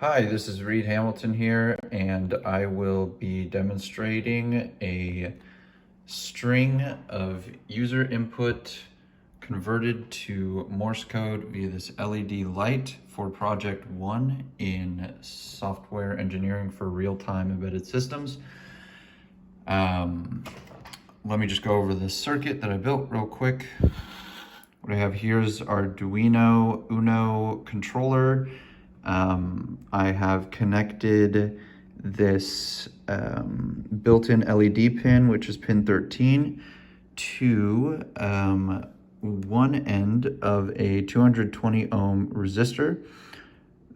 Hi, this is Reed Hamilton here, and I will be demonstrating a string of user input converted to Morse code via this LED light for Project 1 in Software Engineering for Real-Time Embedded Systems. Let me just go over the circuit that I built real quick. What I have here is Arduino Uno controller. I have connected this built-in LED pin, which is pin 13, to one end of a 220 ohm resistor.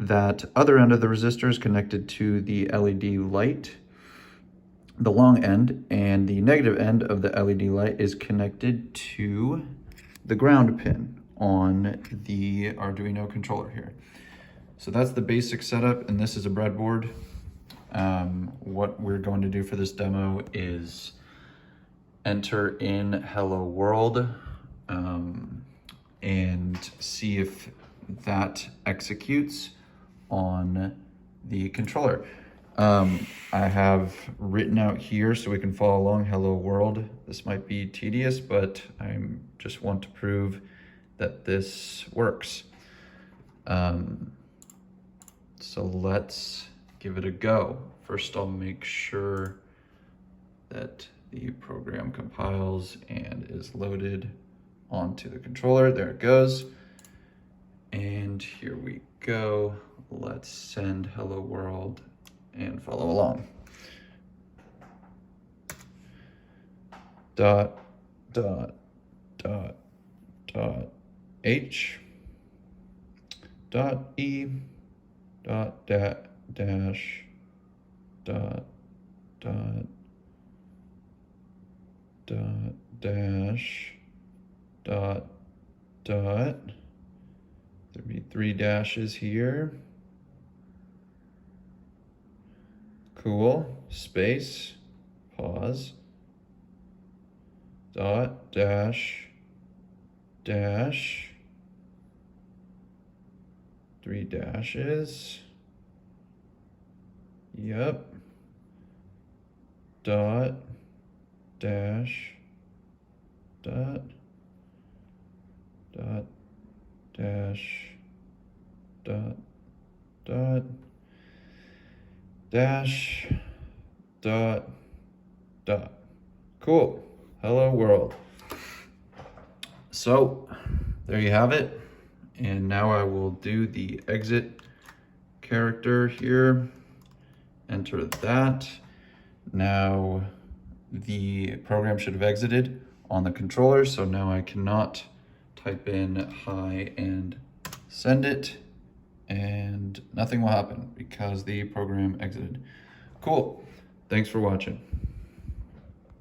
That other end of the resistor is connected to the LED light, the long end, and the negative end of the LED light is connected to the ground pin on the Arduino controller here. So that's the basic setup, and this is a breadboard. What we're going to do for this demo is enter in hello world and see if that executes on the controller. I have written out here so we can follow along hello world. This might be tedious, but I just want to prove that this works. So let's give it a go. First, I'll make sure that the program compiles and is loaded onto the controller. There it goes. And here we go. Let's send hello world and follow along. Dot, dot, dot, dot, H, dot E, dot dash dot dot dot dash dot dot. There'd be 3 dashes here. Cool. Space. Pause. Dot dash dash. 3 dashes. Yep. Dot dash dot dot dash dot dot dash dot dot. Cool. Hello world. So there you have it. And now I will do the exit character here. Enter that. Now the program should have exited on the controller, so now I cannot type in hi and send it, and nothing will happen because the program exited. Cool. Thanks for watching.